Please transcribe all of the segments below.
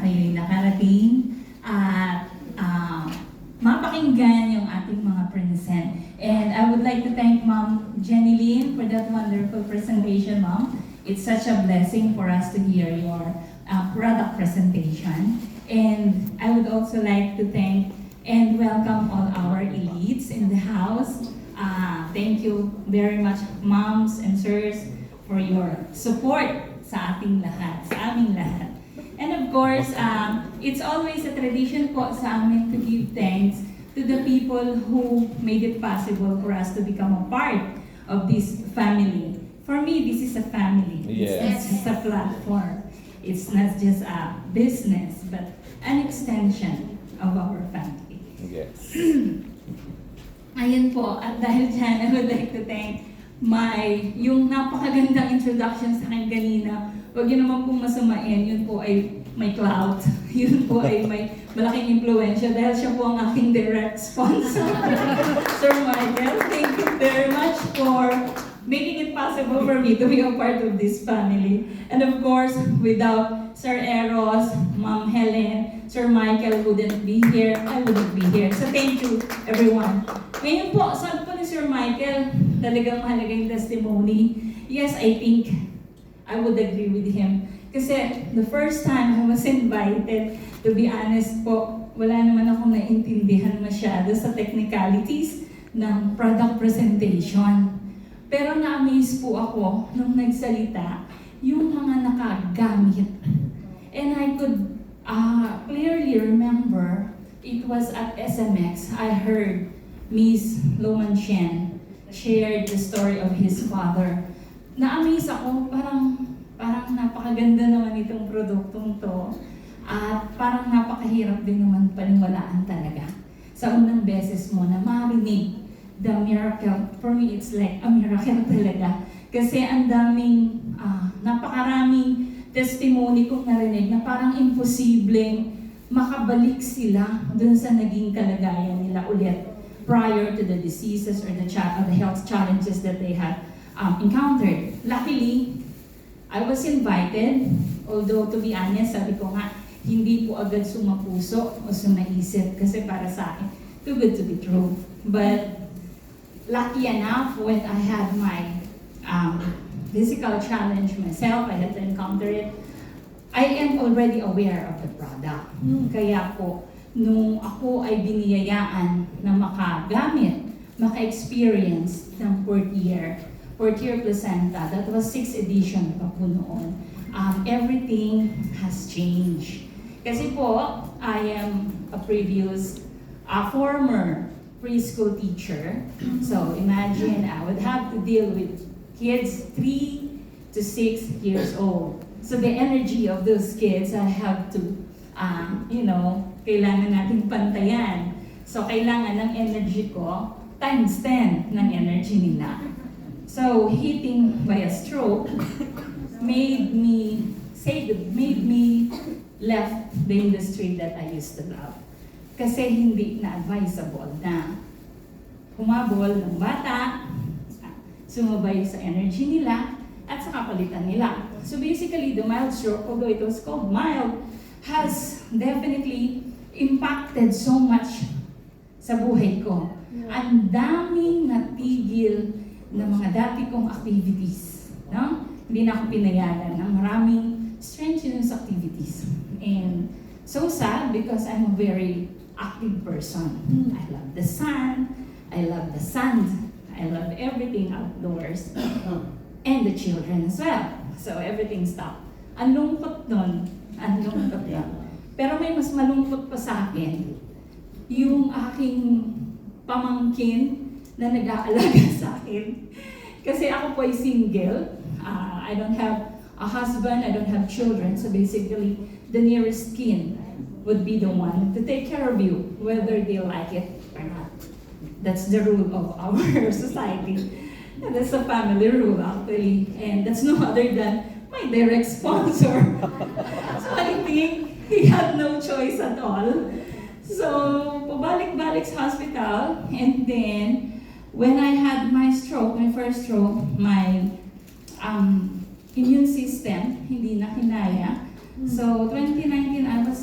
kayo'y nakarating at mapakinggan yung ating mga present. And I would like to thank Ma'am Jenny Lynn for that wonderful presentation, Ma'am. It's such a blessing for us to hear your product presentation. And I would also like to thank and welcome all our elites in the house. Thank you very much, moms and sirs, for your support sa ating lahat, sa aming lahat. And of course, it's always a tradition po sa amin to give thanks to the people who made it possible for us to become a part of this family. For me, this is a family. Yes. It's not just a platform. It's not just a business, but an extension of our family. Yes. Ayun po, at dahil dyan, I would like to thank yung napakagandang introduction sa akin kanina. Huwag yun naman pong masamain, yun po ay may clout. Yun po ay may malaking impluensya dahil siya po ang aking direct sponsor. Sir Michael, thank you very much for making it possible for me to be a part of this family. And of course, without Sir Eros, Ma'am Helen, Sir Michael wouldn't be here, I wouldn't be here. So thank you, everyone. Ngayon po, sabi po ni Sir Michael, talagang mahalaga yung testimony. Yes, I think I would agree with him. Kasi the first time I was invited, to be honest po, wala naman akong naintindihan masyado sa technicalities ng product presentation. Pero na-amaze po ako nung nagsalita yung mga nakagamit. And I could clearly remember, it was at SMX, I heard Miss Loman Shen shared the story of his father. Na-amaze ako, parang napakaganda naman itong produktong to. At parang napakahirap din naman paniwalaan talaga. Sa unang beses mo na marinig the miracle, for me it's like a miracle talaga. Kasi ang daming, napakaraming testimony kong narinig na parang imposibleng makabalik sila dun sa naging kalagayan nila ulit prior to the diseases or the health challenges that they had encountered. Luckily, I was invited, although to be honest, sabi ko nga, hindi po agad sumapuso o sumaisip kasi para sa akin, too good to be true. But lucky enough, when I had my physical challenge myself, I had to encounter it, I am already aware of the product. Kaya po, nung ako ay biniyayaan na makagamit, maka-experience ng fourth year placenta, that was 6th edition pa po noon, everything has changed. Kasi po, I am a former preschool teacher. So imagine I would have to deal with kids 3 to 6 years old. So the energy of those kids, I have to, kailangan natin pantayan. So kailangan ng energy ko times 10 ng energy nila. So hitting by a stroke made me left the industry that I used to love. Kasi hindi na advisable na humabol ng bata, sumabay sa energy nila, at sa kapalitan nila. So basically, the mild stroke, although it was called mild, has definitely impacted so much sa buhay ko. Ang daming natigil na mga dati kong activities. No? Hindi na ako pinayagan ng maraming strenuous activities. And so sad because I'm a very active person. I love the sun, I love the sand, I love everything outdoors, and the children as well. So everything stopped. Ang lungkot nun, ang lungkot nun. Pero may mas malungkot pa sa akin, yung aking pamangkin na nag-aalaga sa akin. Kasi ako po ay single. I don't have a husband, I don't have children. So basically, the nearest kin would be the one to take care of you, whether they like it or not. That's the rule of our society. And that's a family rule actually. And that's no other than my direct sponsor. So I think he had no choice at all. So, pabalik-balik sa hospital, and then, when I had my stroke, my first stroke, my immune system, hindi na kinaya. So, 2019, I was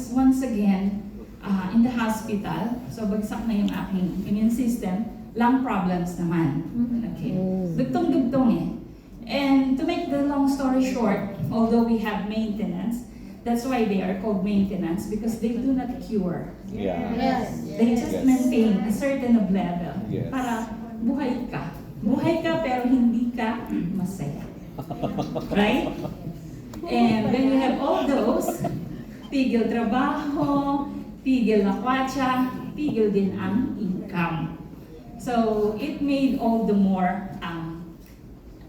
hospital. So bagsak na yung aking immune system. Lung problems naman. Okay. Dugtong-dugtong eh. And to make the long story short, although we have maintenance, that's why they are called maintenance, because they do not cure. Yeah. Yes. They just maintain a certain of level Yes. para buhay ka. Buhay ka pero hindi ka masaya. Right? And when you have all those, tigil trabaho, tigil na kwatsa, tigil din ang income. So it made all the more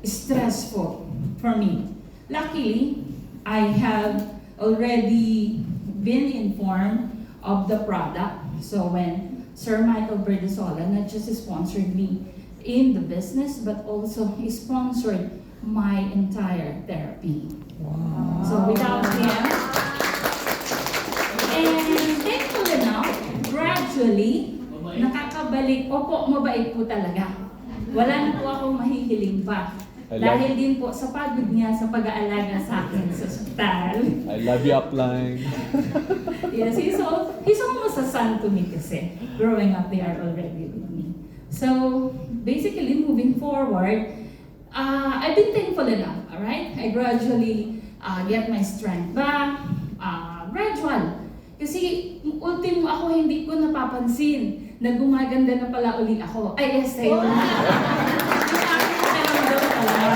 stressful for me. Luckily, I have already been informed of the product. So when Sir Michael Berdesola not just sponsored me in the business, but also he sponsored my entire therapy. So without him, and thankfully now, gradually, nakakabalik. Opo, mabait po talaga. Wala na po akong mahihiling pa. Dahil din po sa pagod niya sa pag-aalaga sa akin sa ospital. I love you upline. Yes, he's almost a son to me kasi. Growing up, they are already with me. So, basically, moving forward, I've been thankful enough, alright? I gradually get my strength back, gradual. Kasi, ultimo ako, hindi ko napapansin na gumaganda na pala uli ako. Ay, yes, sa'yo na. Yung aking pakiramdam pala.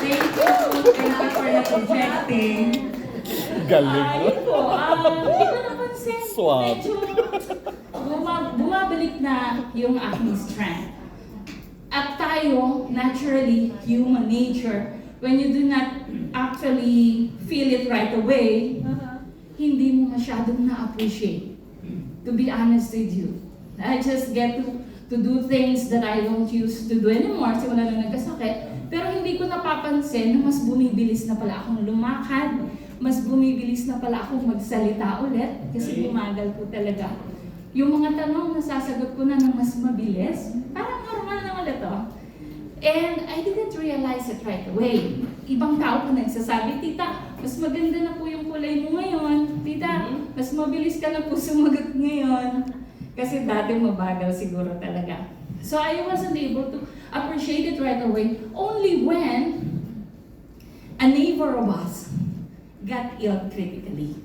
Thank you for the projecting. Galing, no? Yun po, hindi ko napansin. Swab. Medyo bumabalik na yung aking strength. At tayo, naturally, human nature, when you do not actually feel it right away, hindi mo masyadong na-appreciate. To be honest with you. I just get to do things that I don't used to do anymore simula nung nagkasakit. Pero hindi ko napapansin na mas bumibilis na pala akong lumakad, mas bumibilis na pala akong magsalita ulit kasi bumagal po talaga. Yung mga tanong nasasagot ko na ng mas mabilis, parang normal na ulit to. And I didn't realize it right away. Ibang tao po nagsasabi, Tita, mas maganda na po yung kulay mo ngayon. Tita, mas mabilis ka na po sumagot ngayon. Kasi dati mabagal siguro talaga. So I wasn't able to appreciate it right away. Only when a neighbor of us got ill critically.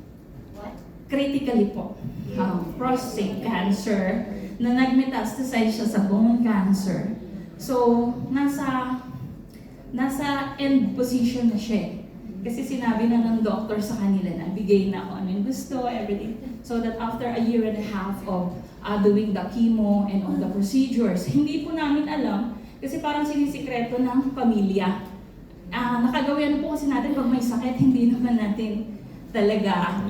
What? Critically po. Prostate cancer na nag-metastasize siya sa bone cancer. So, nasa end position na siya. Kasi sinabi na ng doctor sa kanila na bigay na ako ano yung gusto, everything. So that after a year and a half of doing the chemo and all the procedures, hindi po namin alam kasi parang sinisikreto ng pamilya. Nakagawin po kasi natin pag may sakit, hindi naman natin talaga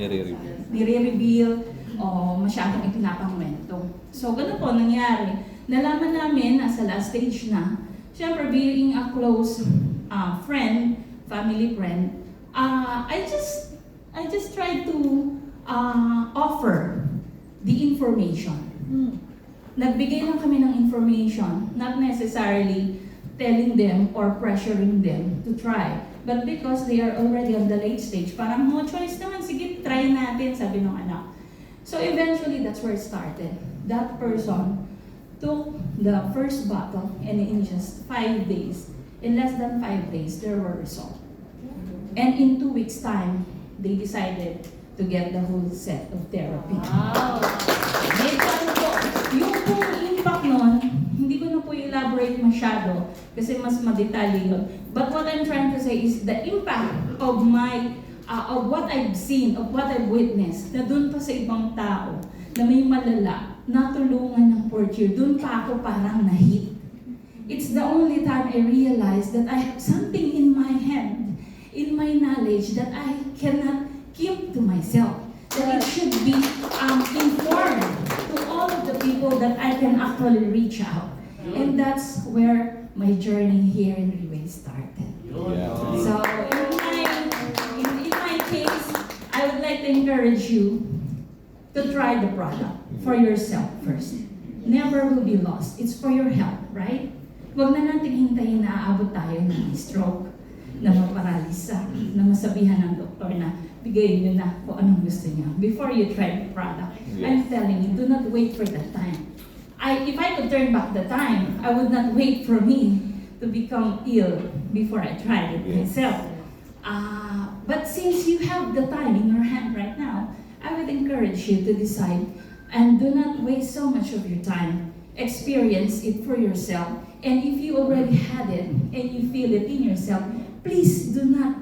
nire-reveal o masyadong ipinapangwento. So, ganun po nangyari. Nalaman namin, nasa last stage na, syempre being a close friend, family friend, I just tried to offer the information. Nagbigay lang kami ng information, not necessarily telling them or pressuring them to try. But because they are already on the late stage, parang no choice naman, sige, try natin, sabi ng anak. So eventually, that's where it started. That person took the first bottle and in just 5 days, in less than 5 days, there were results. And in 2 weeks' time, they decided to get the whole set of therapy. Wow! Medyo ano po, yung pong impact nun, hindi ko na po elaborate masyado kasi mas madetalye yun. But what I'm trying to say is the impact of of what I've seen, of what I've witnessed, na dun pa sa ibang tao, na may malala, natulungan ng fourth year, dun pa ako parang na-hit. It's the only time I realized that I have something in my hand, in my knowledge, that I cannot keep to myself. That it should be informed to all of the people that I can actually reach out. And that's where my journey here in Relay started. Yeah. So, in my case, I would like to encourage you to try the product for yourself first. Never will be lost. It's for your health, right? Huwag na natin hintayin na aabot tayo ng stroke, na maparalisa, na masabihan ng doktor na bigay nyo na kung anong gusto niya before you try the product. Yes. I'm telling you, do not wait for that time. If I could turn back the time, I would not wait for me to become ill before I tried it Yes. myself. But since you have the time in your hand right now, I would encourage you to decide and do not waste so much of your time. Experience it for yourself. And if you already had it and you feel it in yourself, please do not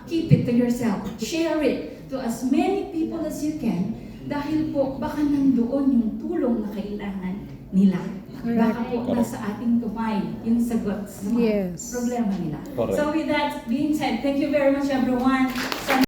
keep it to yourself. Share it to as many people as you can dahil po baka nandoon yung tulong na kailangan nila. Baka po Correct. nasa ating kamay yung sagot sa mga Yes. problema nila. Correct. So with that being said, thank you very much everyone.